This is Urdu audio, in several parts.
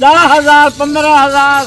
10,000 15,000।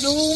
2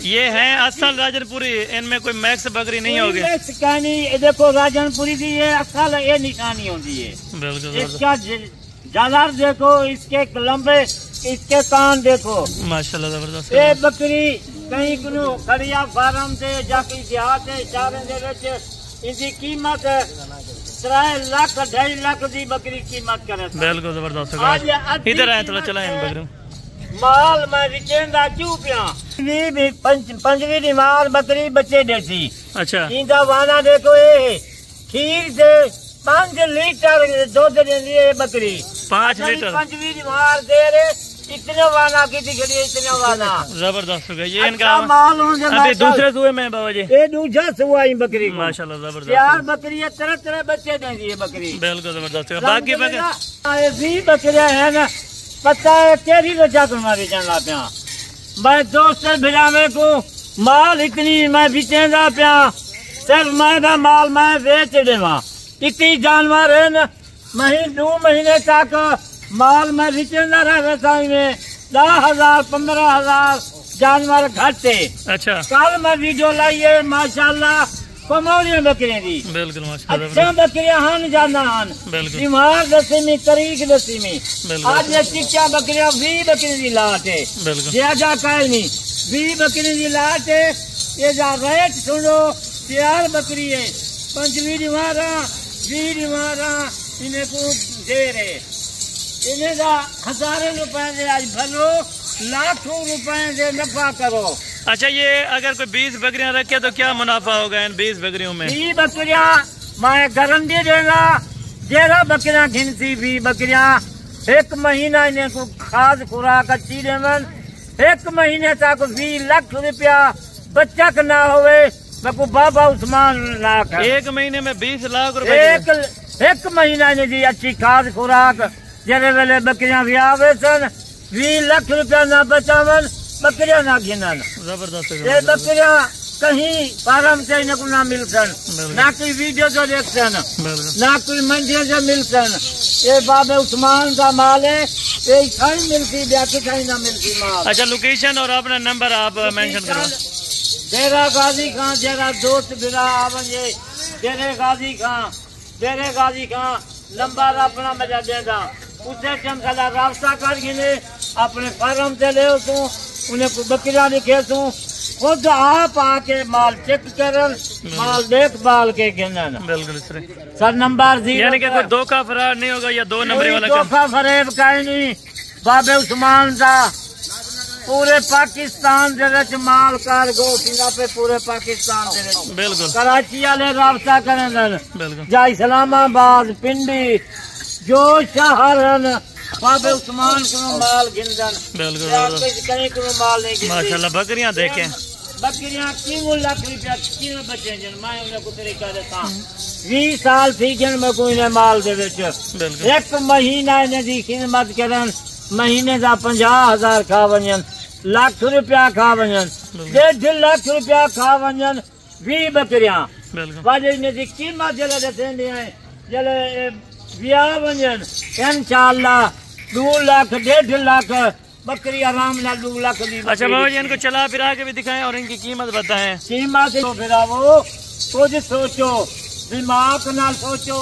یہ ہیں اصل راجن پوری، ان میں کوئی میکس بکری نہیں ہوگی؟ دیکھو راجن پوری کی یہ اصل یہ نشانی ہوتی ہے، بالکل اس کا جالار دیکھو، اس کے لمبے، اس کے کان دیکھو، ماشاءاللہ زبردست۔ یہ بکری کہیں کنو کھڑیا فارم سے جا کے دیہات شہروں دے وچ ان کی قیمت 3 لاکھ 2.5 لاکھ دی بکری قیمت کرے۔ بالکل زبردست۔ ادھر آئے تھوڑا چلائیں بکری مال میں وچیندا کیوں پیا؟ پنجویں دی مال بکری بچے دیسی۔ اچھا ایندا وانا دیکھو، یہ کھیر سے 5 لیٹر دودھ دیندی ہے بکری، 5 لیٹر پنجویں دی مال دے رہے، اتنے وانا کی کھڑی ہے، اتنے وانا زبردست ہو گیا۔ یہ ان کا مال ہوں ابھی دوسرے سوئے میں بابا جی، یہ دوسرا سوا ہی بکری کو ماشاءاللہ زبردست۔ یار بکری ہے، طرح بچے دیندی ہے بکری، بالکل زبردست۔ باقی بھی بکریاں ہیں نا، پتہ ہے تیری وجہ کو میں بیچن لا پیا، میں دوست بھراوے کو مال اتنی میں بیچن لا پیا، صرف میں دا مال میں بیچ دیواں، اتنی جانور ہے نا، 2 مہینے تک مال میں بیچن رہا سائی میں 10,000 15,000 جانور گھٹے۔ اچھا کل میں ویڈیو لائیے ماشاءاللہ کمولیاں بکریاں دی، بالکل ماشاءاللہ اچھا بکریاں ہن جانا ہن، بالکل بیمار دسی میں طریق دسی میں، بالکل آج یہ چچا بکریاں 20 بکری دی لاٹ ہے، بالکل زیادہ کہل نہیں 20 بکری دی لاٹ ہے، یہ جا ریٹ سنو، تیار بکری ہے، 5 دیوارا 20 دیوارا انہیں کو دے رہے، انہیں دا 1000 روپے دے آج بھلو، لاکھوں روپے دے نفع کرو۔ اچھا یہ اگر کوئی 20 بکریاں رکھے تو کیا منافع ہوگا ان 20 بکریوں میں؟ 20 بکریاں میں گارنٹی دے گا، 13 بکریاں گھنسی 20 بکریاں، 1 مہینہ انہیں کو خاص خوراک اچھی دے من، 1 مہینے تک 20 لاکھ روپیہ بچہ کا نہ ہوئے، میں کو بابا عثمان لاکھ 1 مہینے میں 20 لاکھ روپے؟ 1 مہینہ انہیں دی اچھی خاص خوراک، جرے ویلے بکریاں بھی آوے سن، 20 لاکھ روپیہ نہ بچاون، بکریاں نہ گھنن، زبردست۔ یہ بکریاں کہیں فارم سے نہ مل سن، نہ کوئی ویڈیو جو دیکھ سن، نہ کوئی منڈیوں سے مل سن، یہ بابا عثمان کا مال ہے، یہ کہیں ملتی باقی کہیں نہ ملتی مال۔ اچھا لوکیشن اور اپنا نمبر آپ مینشن کرو۔ ڈیرا غازی خان، جرا دوست بھرا آونجے، ڈیرے غازی خان نمبر اپنا مجھے دے دا، اسے چند خلا رابطہ کر گنے، اپنے فارم سے لے تو انہیں کو بکریاں لکھے تو خود آپ آ کے مال چیک کرن، مال دیکھ بھال کے گنن۔ بالکل اس طرح سر نمبر 0 یعنی کہ کوئی دھوکہ فراڈ نہیں ہوگا یا 2 نمبر والا کام؟ دھوکہ فریب کہیں نہیں، بابے عثمان دا پورے پاکستان دے وچ مال کارگو سنگا پہ پورے پاکستان دے وچ، بالکل کراچی والے رابطہ کرن بالکل جا اسلام آباد پنڈی جو شہر بابے عثمان کو مال گندن، بالکل کہیں کو مال نہیں گندن۔ ماشاءاللہ بکریاں دیکھیں، بکریاں 3 لاکھ روپیہ کیوں بچے جن، میں انہیں کو طریقہ دیتا 20 سال تھی جن میں کوئی نے مال دے وچ، بالکل 1 مہینہ انہیں دی خدمت کرن، مہینے دا 50,000 کھا ونجن، لاکھ روپیہ کھا ونجن، 1.5 لاکھ روپیہ کھا ونجن 20 بکریاں، بالکل واجہ انہیں دی قیمت جلے دیتے ہیں جلے بیاہ ونجن انشاءاللہ 2 لاکھ 1.5 لاکھ بکری آرام نہ 2 لاکھ دی۔ اچھا بابا جی ان کو چلا پھرا کے بھی دکھائیں اور ان کی قیمت بتائیں۔ قیمت پھراو، کچھ سوچو، دماغ نہ سوچو،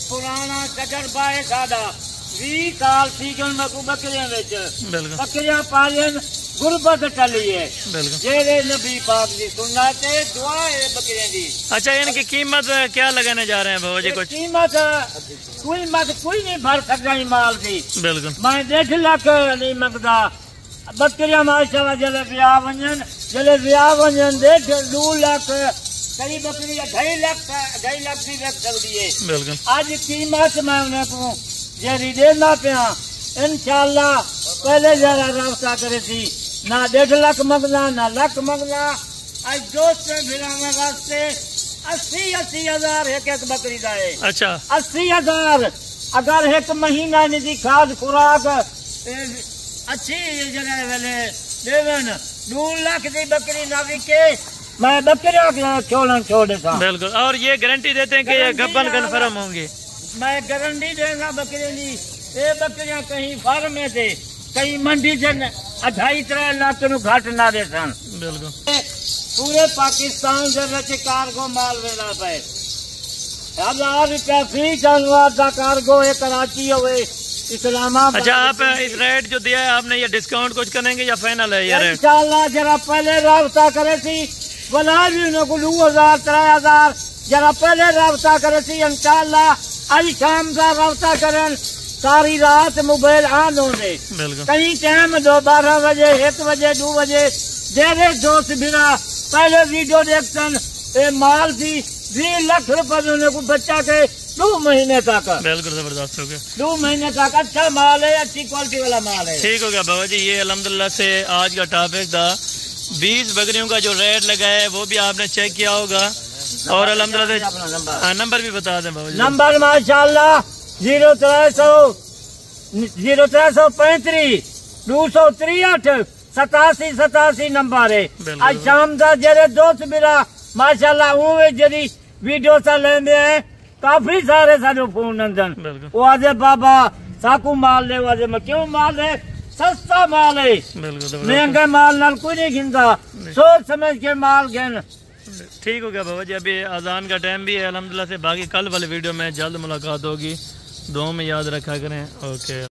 پرانا تجربہ ہے ساڈا، 20 سال تھی جن میں کو بکریاں وچ، بالکل بکریاں پالن غربت چلی ہے، بالکل جیڑے نبی پاک دی سنت ہے، دعا ہے بکریاں دی۔ اچھا ان کی قیمت کیا لگانے جا رہے ہیں بابا جی کچھ؟ قیمت کوئی نہیں بھر سکتا مال دی، بالکل میں 1.5 لاکھ نہیں منگتا، بکریاں ماشاءاللہ جلے بیاہ ونجن 2 لاکھ، کئی بکری 2.5 لاکھ بھی رکھ سکتی ہے۔ بالکل آج قیمت میں انہیں کو جیری دینا پیا، انشاءاللہ پہلے ذرا رابطہ کرے تھی، نہ 1.5 لاکھ منگنا نہ لاکھ منگنا، آج دوست بھرانے واسطے 80,000 ایک بکری دا ہے۔ اچھا 80,000 اگر 1 مہینہ نہیں دی کھاد خوراک اچھی جگہ ویلے دیون 2 لاکھ دی بکری نہ وکے، میں بکریاں چھوڑ دیتا۔ بالکل اور یہ گارنٹی دیتے ہیں کہ یہ گبن کنفرم ہوں گی؟ میں گارنٹی دے گا بکری دی، یہ بکریاں کہیں فارم میں تھے، کہیں منڈی سے 2.5-3 لاکھ نو گھٹ نہ دے سن، بالکل پورے پاکستان دے وچ کارگو مال ویلا پے 1000 روپیہ فی جانور دا کارگو ہے کراچی ہوئے اسلام آباد. اچھا آپ اس ریٹ جو دیا ہے آپ نے یہ ڈسکاؤنٹ کچھ کریں گے یا فائنل ہے یہ ریٹ؟ انشاءاللہ جرا پہلے رابطہ کرے سی بلا بھی انہوں کو 2000 3000 جرا پہلے رابطہ کرے سی انشاءاللہ آج شام دا رابطہ کرن ساری رات موبائل آن ہونے بالکل کہیں ٹائم 12 بجے 1 بجے 2 بجے دیرے دوست بنا پہلے ویڈیو دیکھتن اے مال تھی 20 لاکھ روپے انہوں کو بچہ کے 2 مہینے تک بالکل زبردست ہو گیا 2 مہینے تک اچھا مال ہے اچھی کوالٹی والا مال ہے. ٹھیک ہو گیا بابا جی. یہ الحمدللہ سے آج کا ٹاپک تھا 20 بکریوں کا جو ریٹ لگا ہے وہ بھی آپ نے چیک کیا ہوگا اور الحمدللہ سے نمبر بھی بتا دیں بابا جی. نمبر ماشاءاللہ 0335 263 87 نمبر ہے. آج شام دا جڑے دوست میرا ماشاءاللہ اوے جڑی ویڈیو سا لیندے ہیں کافی سارے ساڈے فون اندر وہ آدھے بابا ساکو مال لے وہ آدھے میں کیوں مال ہے سستا مال ہے مہنگے مال نال کوئی نہیں گھنتا سوچ سمجھ کے مال گھن. ٹھیک ہو گیا بابا جی. ابھی اذان کا ٹائم بھی ہے الحمدللہ سے. باقی کل والے ویڈیو میں جلد ملاقات ہوگی. دعاؤں میں یاد رکھا کریں. اوکے.